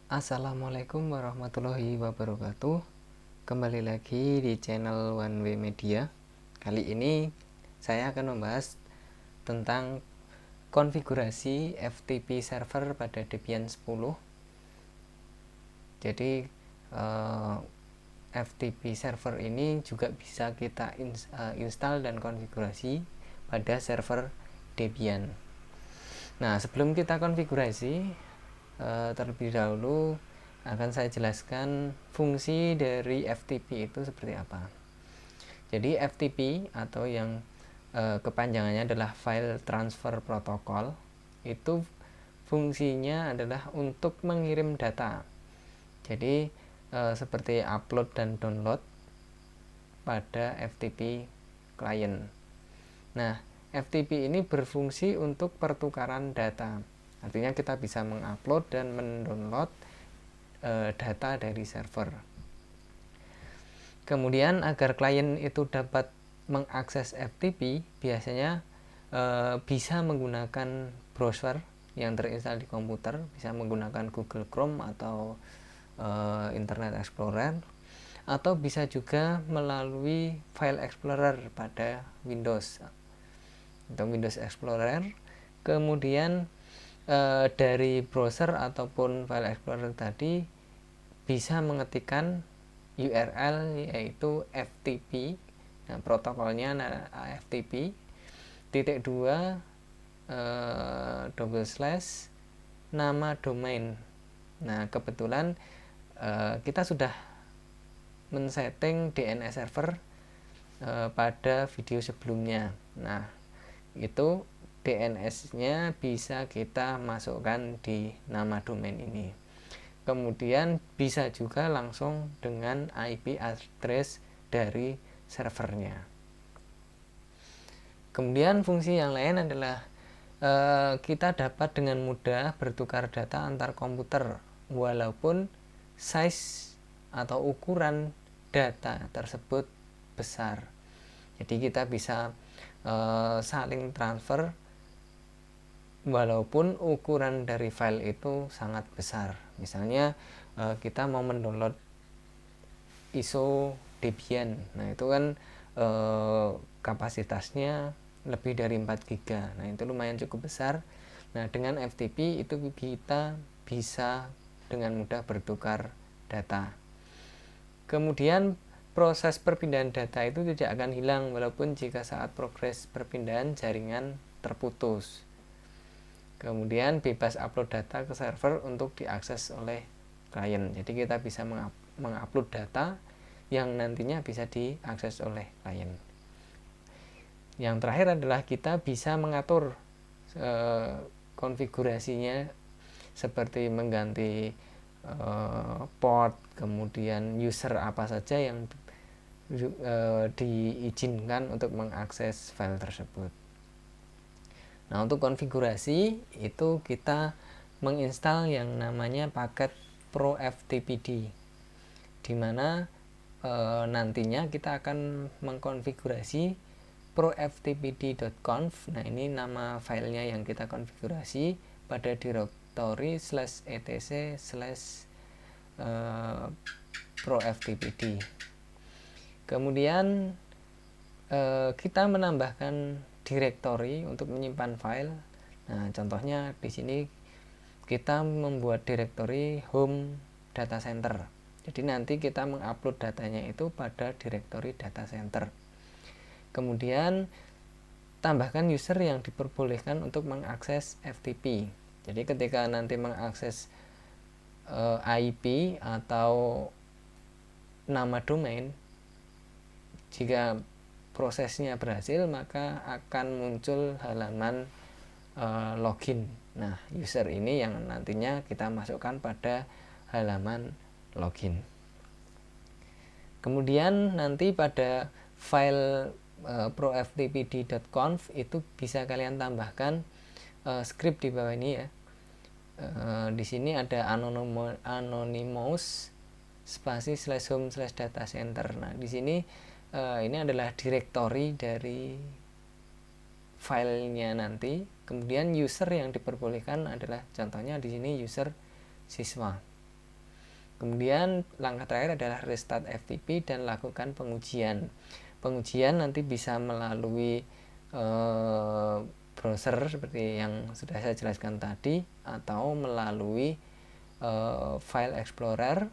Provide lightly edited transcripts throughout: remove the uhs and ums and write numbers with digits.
Assalamualaikum warahmatullahi wabarakatuh. Kembali lagi di channel One Way Media. Kali ini saya akan membahas tentang konfigurasi FTP server pada Debian 10. Jadi FTP server ini juga bisa kita install dan konfigurasi pada server Debian. Nah, sebelum kita konfigurasi, terlebih dahulu akan saya jelaskan fungsi dari FTP itu seperti apa. Jadi FTP atau yang kepanjangannya adalah File Transfer Protocol, itu fungsinya adalah untuk mengirim data. Jadi seperti upload dan download pada FTP client. Nah, FTP ini berfungsi untuk pertukaran data. Artinya kita bisa mengupload dan mendownload data dari server. Kemudian agar klien itu dapat mengakses FTP, biasanya bisa menggunakan browser yang terinstal di komputer, bisa menggunakan Google Chrome atau Internet Explorer, atau bisa juga melalui File Explorer pada Windows atau Windows Explorer. Kemudian dari browser ataupun File Explorer tadi bisa mengetikkan URL yaitu FTP. Nah, protokolnya FTP _, nama domain. Nah, kebetulan kita sudah men-setting DNS server pada video sebelumnya. Nah, itu DNS-nya bisa kita masukkan di nama domain ini. Kemudian bisa juga langsung dengan IP address dari servernya. Kemudian fungsi yang lain adalah kita dapat dengan mudah bertukar data antar komputer walaupun size atau ukuran data tersebut besar. Jadi kita bisa saling transfer walaupun ukuran dari file itu sangat besar. Misalnya kita mau mendownload ISO Debian. Nah, itu kan kapasitasnya lebih dari 4 GB. Nah, itu lumayan cukup besar. Nah, dengan FTP itu kita bisa dengan mudah bertukar data. Kemudian proses perpindahan data itu tidak akan hilang walaupun jika saat progres perpindahan jaringan terputus. Kemudian bebas upload data ke server untuk diakses oleh klien. Jadi kita bisa mengupload data yang nantinya bisa diakses oleh klien. Yang terakhir adalah kita bisa mengatur konfigurasinya seperti mengganti port, kemudian user apa saja yang diizinkan untuk mengakses file tersebut. Nah, untuk konfigurasi itu kita menginstal yang namanya paket ProFTPD, di mana nantinya kita akan mengkonfigurasi proftpd.conf. Nah, ini nama filenya yang kita konfigurasi pada directory /etc/proftpd. Kemudian kita menambahkan directory untuk menyimpan file. Nah, contohnya di sini kita membuat directory home data center. Jadi nanti kita mengupload datanya itu pada directory data center. Kemudian tambahkan user yang diperbolehkan untuk mengakses FTP. Jadi ketika nanti mengakses IP atau nama domain, jika prosesnya berhasil maka akan muncul halaman login. Nah, user ini yang nantinya kita masukkan pada halaman login. Kemudian nanti pada file proftpd.conf itu bisa kalian tambahkan script di bawah ini ya. Di sini ada anonymous spasi /home/datacenter. Nah, di sini ini adalah directory dari filenya nanti. Kemudian user yang diperbolehkan adalah contohnya di sini user siswa. Kemudian langkah terakhir adalah restart FTP dan lakukan pengujian. Pengujian nanti bisa melalui browser seperti yang sudah saya jelaskan tadi, atau melalui file explorer,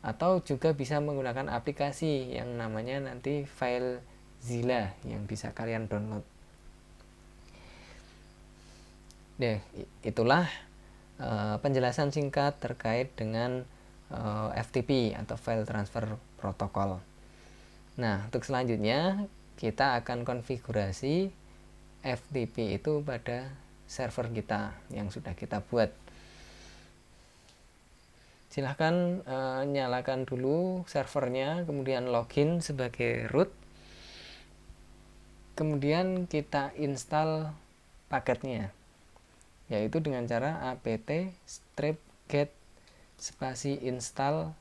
atau juga bisa menggunakan aplikasi yang namanya nanti FileZilla yang bisa kalian download. Itulah penjelasan singkat terkait dengan FTP atau File Transfer Protocol. Nah, untuk selanjutnya kita akan konfigurasi FTP itu pada server kita yang sudah kita buat. Silahkan nyalakan dulu servernya, kemudian login sebagai root, kemudian kita install paketnya, yaitu dengan cara apt strip get spasi install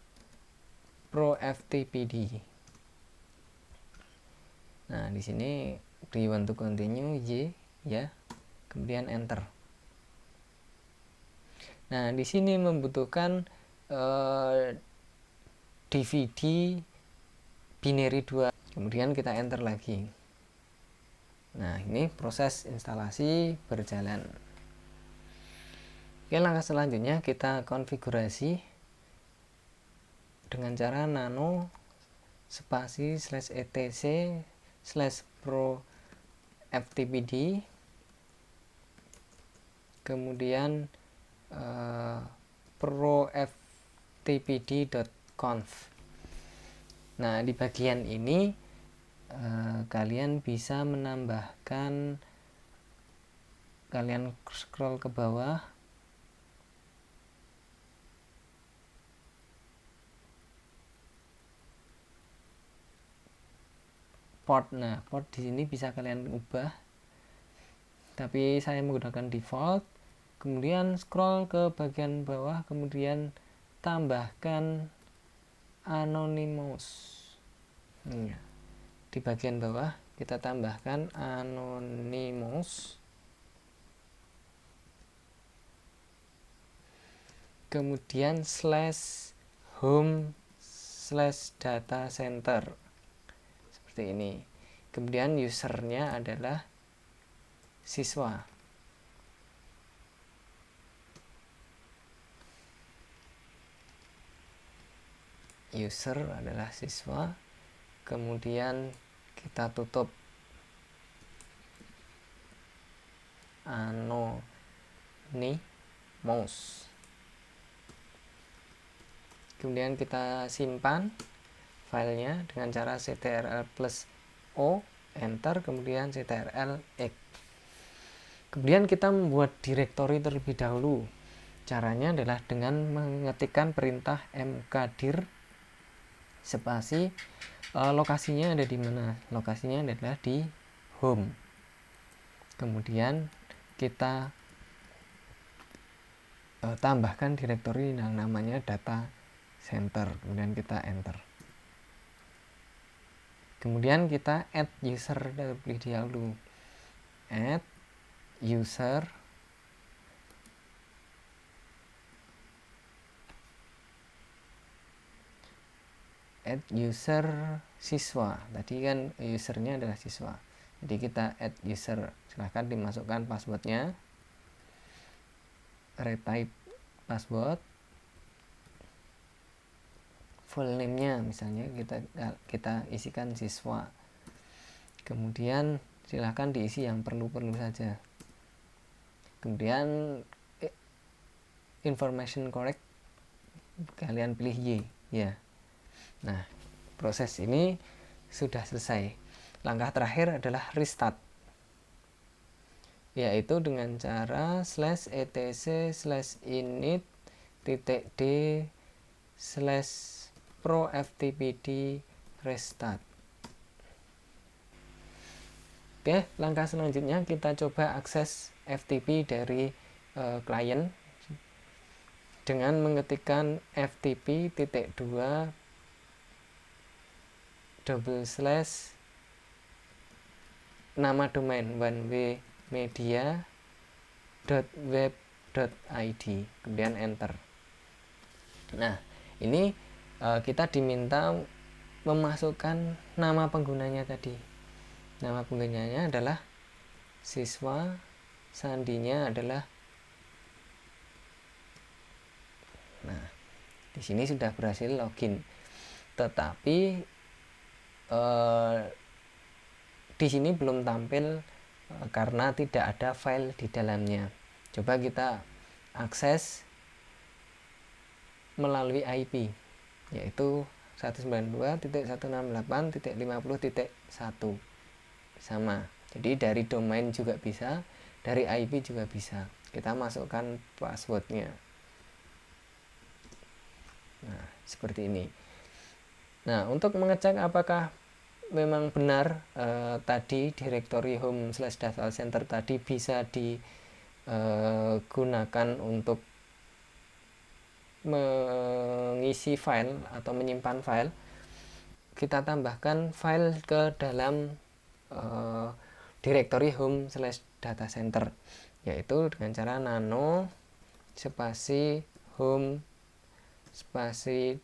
pro ftpd. Nah, di sini do you want to continue, ya, kemudian enter. Nah, di sini membutuhkan DVD binary 2, kemudian kita enter lagi. Nah, ini proses instalasi berjalan. Oke, langkah selanjutnya kita konfigurasi dengan cara nano spasi /etc/pro ftpd, kemudian pro ftpd.conf. Nah, di bagian ini kalian bisa menambahkan, kalian scroll ke bawah, port. Nah, port di sini bisa kalian ubah, tapi saya menggunakan default. Kemudian scroll ke bagian bawah, kemudian tambahkan anonymous. Di bagian bawah kita tambahkan anonymous, kemudian /home/data center seperti ini. Kemudian usernya adalah siswa. User adalah siswa. Kemudian kita tutup anonymous. Kemudian kita simpan filenya dengan cara ctrl+o, enter, kemudian ctrl+x. Kemudian kita membuat direktori terlebih dahulu. Caranya adalah dengan mengetikkan perintah mkdir spasi lokasinya ada di mana. Lokasinya adalah di home. Kemudian kita tambahkan direktori yang namanya data center, kemudian kita enter. Kemudian kita add user terlebih dahulu. Add user, siswa. Tadi kan usernya adalah siswa, jadi kita add user. Silahkan dimasukkan passwordnya, retype password, full name-nya misalnya kita isikan siswa. Kemudian silahkan diisi yang perlu-perlu saja. Kemudian information correct kalian pilih Y, ya. Nah, proses ini sudah selesai. Langkah terakhir adalah restart, yaitu dengan cara /etc/init.d/pro ftpd restart. Oke, langkah selanjutnya kita coba akses FTP dari klien dengan mengetikkan ftp:// nama domain oneWaymedia.web.id, kemudian enter. Nah, Ini kita diminta memasukkan nama penggunanya tadi. Nama penggunanya adalah siswa, sandinya adalah. Nah, di sini sudah berhasil login. Tetapi di sini belum tampil karena tidak ada file di dalamnya. Coba kita akses melalui IP, yaitu 192.168.50.1 sama. Jadi dari domain juga bisa, dari IP juga bisa. Kita masukkan passwordnya. Nah, seperti ini. Nah, untuk mengecek apakah memang benar tadi directory home/data center tadi bisa digunakan untuk mengisi file atau menyimpan file, kita tambahkan file ke dalam directory home/data center, yaitu dengan cara nano spasi home spasi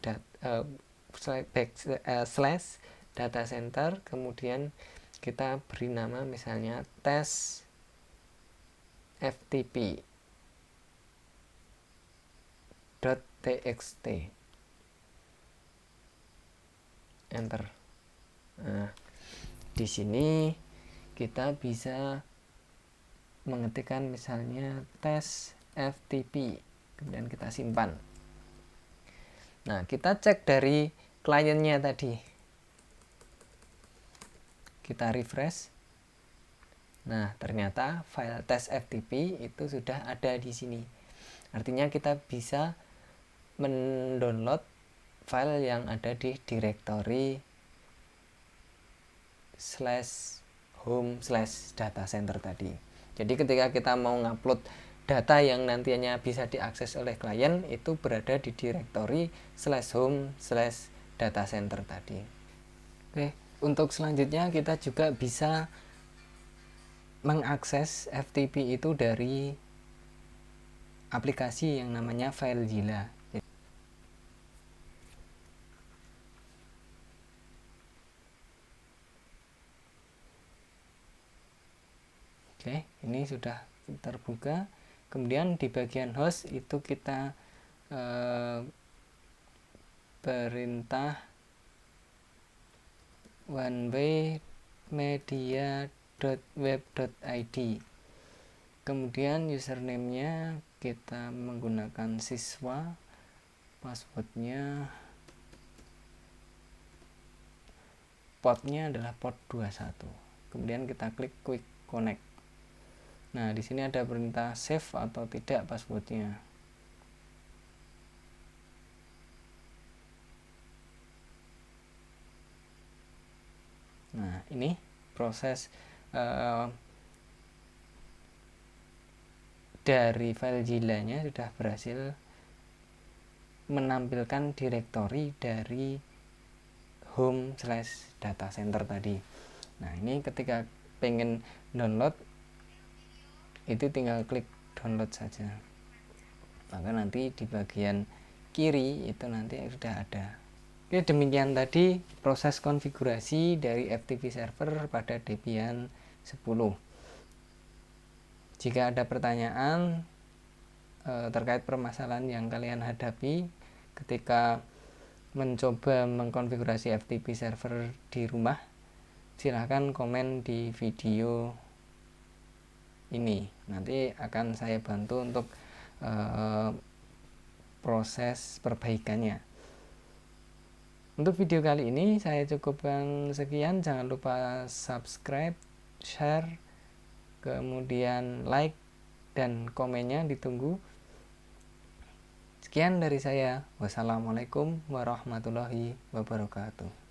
slash data center, kemudian kita beri nama misalnya tes ftp.txt, enter. Nah, di sini kita bisa mengetikkan misalnya tes ftp, kemudian kita simpan. Nah, kita cek dari kliennya tadi, kita refresh. Nah, ternyata file tes ftp itu sudah ada di sini. Artinya kita bisa mendownload file yang ada di directory /home/data center tadi. Jadi ketika kita mau ngupload data yang nantinya bisa diakses oleh klien, itu berada di directory /home/data center tadi. Oke, untuk selanjutnya kita juga bisa mengakses FTP itu dari aplikasi yang namanya FileZilla. Oke, ini sudah terbuka. Kemudian di bagian host itu kita perintah onewaymedia.web.id. Kemudian username-nya kita menggunakan siswa, passwordnya portnya adalah port 21. Kemudian kita klik quick connect. Nah, di sini ada perintah save atau tidak passwordnya. Nah, ini proses dari FileZilla-nya sudah berhasil menampilkan direktori dari home/data center tadi. Nah, ini ketika pengen download itu tinggal klik download saja, maka nanti di bagian kiri itu nanti sudah ada. Oke, demikian tadi proses konfigurasi dari FTP server pada Debian 10. Jika ada pertanyaan terkait permasalahan yang kalian hadapi ketika mencoba mengkonfigurasi FTP server di rumah, silahkan komen di video ini. Nanti akan saya bantu untuk proses perbaikannya. Untuk video kali ini saya cukupkan sekian. Jangan lupa subscribe, share, kemudian like dan komennya ditunggu. Sekian dari saya. Wassalamualaikum warahmatullahi wabarakatuh.